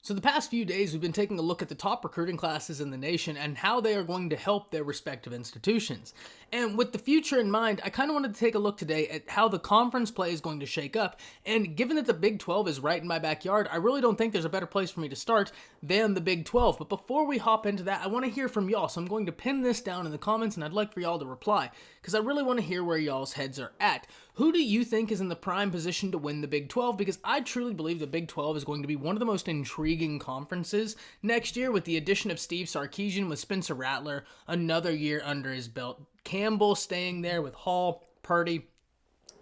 So the past few days, we've been taking a look at the top recruiting classes in the nation and how they are going to help their respective institutions. And with the future in mind, I kind of wanted to take a look today at how the conference play is going to shake up. And given that the Big 12 is right in my backyard, I really don't think there's a better place for me to start than the Big 12. But before we hop into that, I want to hear from y'all. So I'm going to pin this down in the comments and I'd like for y'all to reply because I really want to hear where y'all's heads are at. Who do you think is in the prime position to win the Big 12? Because I truly believe the Big 12 is going to be one of the most intriguing conferences next year with the addition of Steve Sarkisian with Spencer Rattler, another year under his belt. Campbell staying there with Hall, Purdy.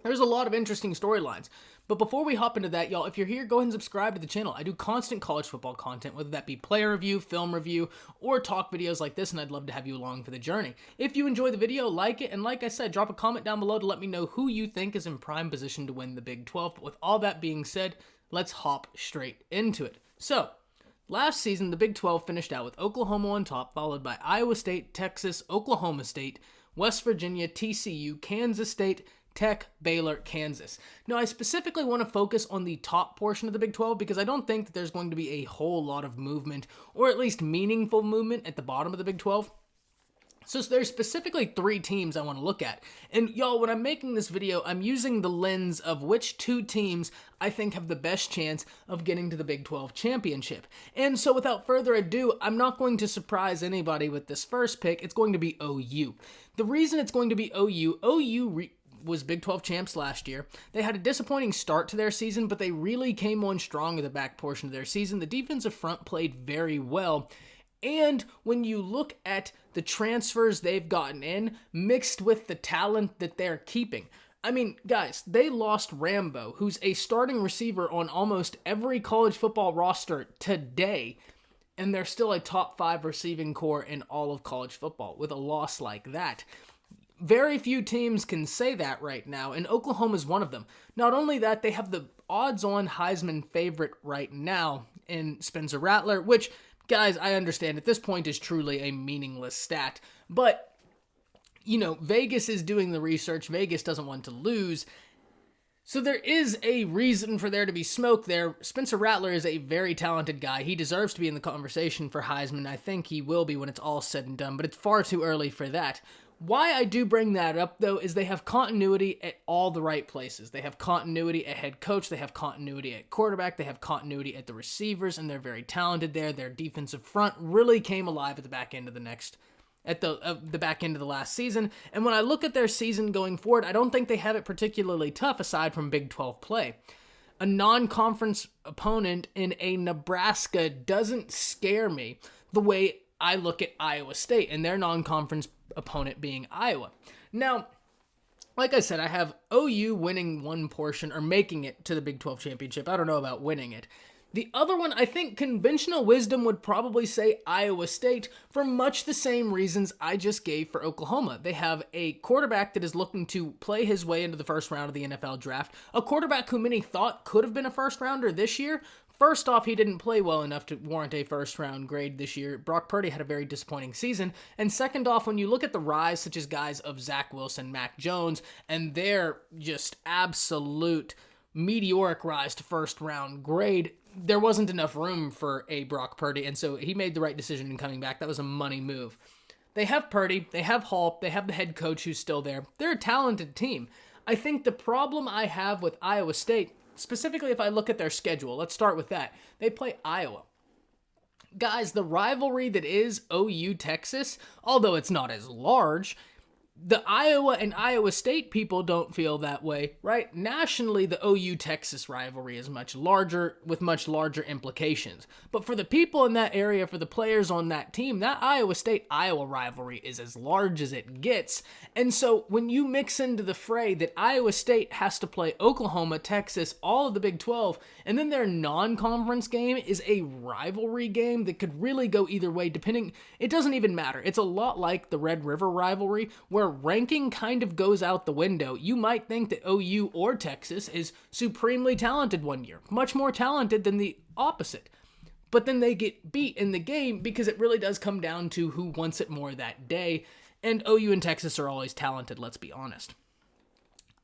There's a lot of interesting storylines. But before we hop into that, y'all, if you're here, go ahead and subscribe to the channel. I do constant college football content, whether that be player review, film review, or talk videos like this, and I'd love to have you along for the journey. If you enjoy the video, like it, and like I said, drop a comment down below to let me know who you think is in prime position to win the Big 12. But with all that being said, let's hop straight into it. So, last season, the Big 12 finished out with Oklahoma on top, followed by Iowa State, Texas, Oklahoma State, West Virginia, TCU, Kansas State, Tech, Baylor, Kansas. Now, I specifically want to focus on the top portion of the Big 12 because I don't think that there's going to be a whole lot of movement, or at least meaningful movement, at the bottom of the Big 12. So there's specifically 3 teams I want to look at. And y'all, when I'm making this video, I'm using the lens of which 2 teams I think have the best chance of getting to the Big 12 championship. And so without further ado, I'm not going to surprise anybody with this first pick. It's going to be OU. The reason it's going to be OU was Big 12 champs last year. They had a disappointing start to their season, but they really came on strong in the back portion of their season. The defensive front played very well. And when you look at the transfers they've gotten in, mixed with the talent that they're keeping. I mean, guys, they lost Rambo, who's a starting receiver on almost every college football roster today, and they're still a top 5 receiving core in all of college football with a loss like that. Very few teams can say that right now, and Oklahoma is one of them. Not only that, they have the odds-on Heisman favorite right now in Spencer Rattler, which, guys, I understand at this point is truly a meaningless stat. But, you know, Vegas is doing the research. Vegas doesn't want to lose. So there is a reason for there to be smoke there. Spencer Rattler is a very talented guy. He deserves to be in the conversation for Heisman. I think he will be when it's all said and done, but it's far too early for that. Why I do bring that up, though, is they have continuity at all the right places. They have continuity at head coach, they have continuity at quarterback, they have continuity at the receivers, and they're very talented there. Their defensive front really came alive at the back end of the back end of the last season. And when I look at their season going forward, I don't think they have it particularly tough aside from Big 12 play. A non-conference opponent in a Nebraska doesn't scare me the way I look at Iowa State and their non-conference opponent being Iowa. Now, like I said, I have OU winning one portion or making it to the Big 12 championship. I don't know about winning it. The other one, I think conventional wisdom would probably say Iowa State for much the same reasons I just gave for Oklahoma. They have a quarterback that is looking to play his way into the first round of the NFL draft, a quarterback who many thought could have been a first rounder this year. First off, he didn't play well enough to warrant a first-round grade this year. Brock Purdy had a very disappointing season. And second off, when you look at the rise, such as guys of Zach Wilson, Mac Jones, and their just absolute meteoric rise to first-round grade, there wasn't enough room for a Brock Purdy, and so he made the right decision in coming back. That was a money move. They have Purdy, they have Hall, they have the head coach who's still there. They're a talented team. I think the problem I have with Iowa State, specifically if I look at their schedule, let's start with that. They play Iowa. Guys, the rivalry that is OU-Texas, although it's not as large, the Iowa and Iowa State people don't feel that way, right? Nationally, the OU-Texas rivalry is much larger, with much larger implications. But for the people in that area, for the players on that team, that Iowa State-Iowa rivalry is as large as it gets. And so when you mix into the fray that Iowa State has to play Oklahoma, Texas, all of the Big 12, and then their non-conference game is a rivalry game that could really go either way, depending, it doesn't even matter. It's a lot like the Red River rivalry, where ranking kind of goes out the window. You might think that OU or Texas is supremely talented one year, much more talented than the opposite. But then they get beat in the game because it really does come down to who wants it more that day. And OU and Texas are always talented, let's be honest.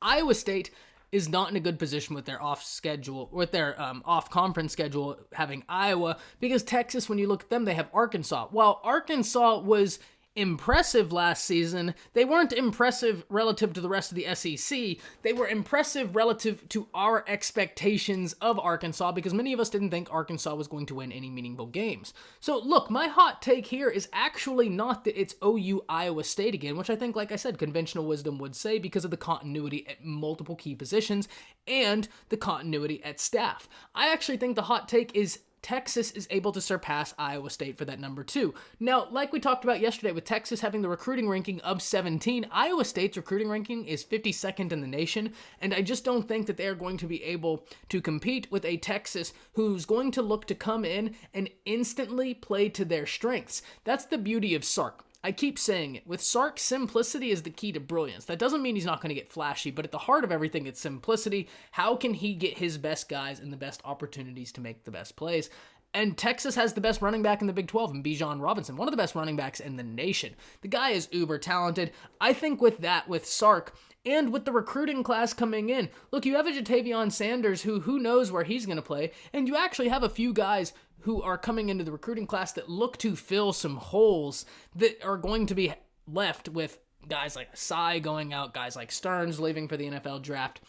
Iowa State, is not in a good position with their off conference schedule, having Iowa, because Texas, when you look at them, they have Arkansas. While Arkansas was impressive last season, they weren't impressive relative to the rest of the SEC. They were impressive relative to our expectations of Arkansas, because many of us didn't think Arkansas was going to win any meaningful games. So look, my hot take here is actually not that it's OU Iowa State again, which I think, like I said, conventional wisdom would say, because of the continuity at multiple key positions and the continuity at staff. I actually think the hot take is Texas is able to surpass Iowa State for that number 2. Now, like we talked about yesterday, with Texas having the recruiting ranking of 17, Iowa State's recruiting ranking is 52nd in the nation, and I just don't think that they are going to be able to compete with a Texas who's going to look to come in and instantly play to their strengths. That's the beauty of Sark. I keep saying it. With Sark, simplicity is the key to brilliance. That doesn't mean he's not going to get flashy, but at the heart of everything, it's simplicity. How can he get his best guys and the best opportunities to make the best plays? And Texas has the best running back in the Big 12 in Bijan Robinson, one of the best running backs in the nation. The guy is uber talented. I think with Sark, and with the recruiting class coming in, look, you have a Jatavion Sanders who knows where he's going to play, and you actually have a few guys who are coming into the recruiting class that look to fill some holes that are going to be left with guys like Asai going out, guys like Stearns leaving for the NFL draft.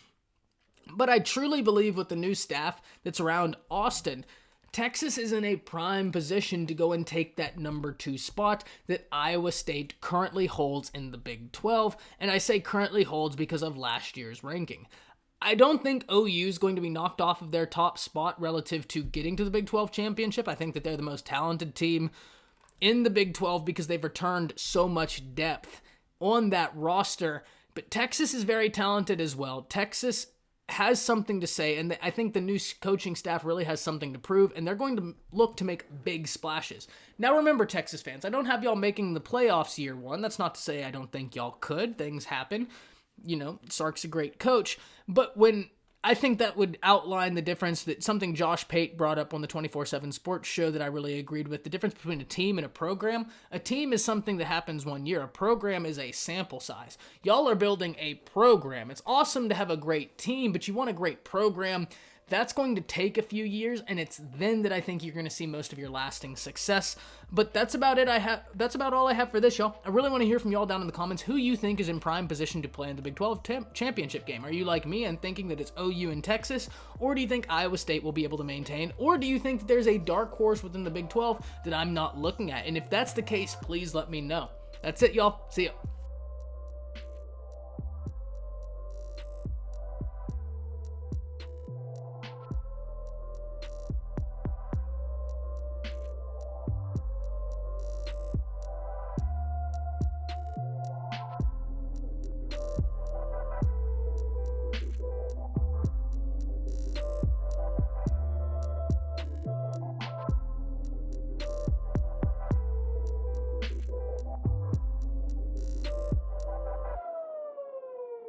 But I truly believe with the new staff that's around Austin, Texas is in a prime position to go and take that number 2 spot that Iowa State currently holds in the Big 12, and I say currently holds because of last year's ranking. I don't think OU is going to be knocked off of their top spot relative to getting to the Big 12 championship. I think that they're the most talented team in the Big 12 because they've returned so much depth on that roster. But Texas is very talented as well. Texas has something to say, and I think the new coaching staff really has something to prove, and they're going to look to make big splashes. Now remember, Texas fans, I don't have y'all making the playoffs year 1. That's not to say I don't think y'all could. Things happen. You know, Sark's a great coach, but when I think that would outline the difference, that something Josh Pate brought up on the 24/7 Sports show that I really agreed with, the difference between a team and a program. A team is something that happens one year. A program is a sample size. Y'all are building a program. It's awesome to have a great team, but you want a great program. That's going to take a few years, and it's then that I think you're going to see most of your lasting success. But that's about it. That's about all I have for this, y'all. I really want to hear from y'all down in the comments who you think is in prime position to play in the Big 12 championship game. Are you like me and thinking that it's OU and Texas, or do you think Iowa State will be able to maintain, or do you think that there's a dark horse within the Big 12 that I'm not looking at? And if that's the case, please let me know. That's it, y'all. See ya.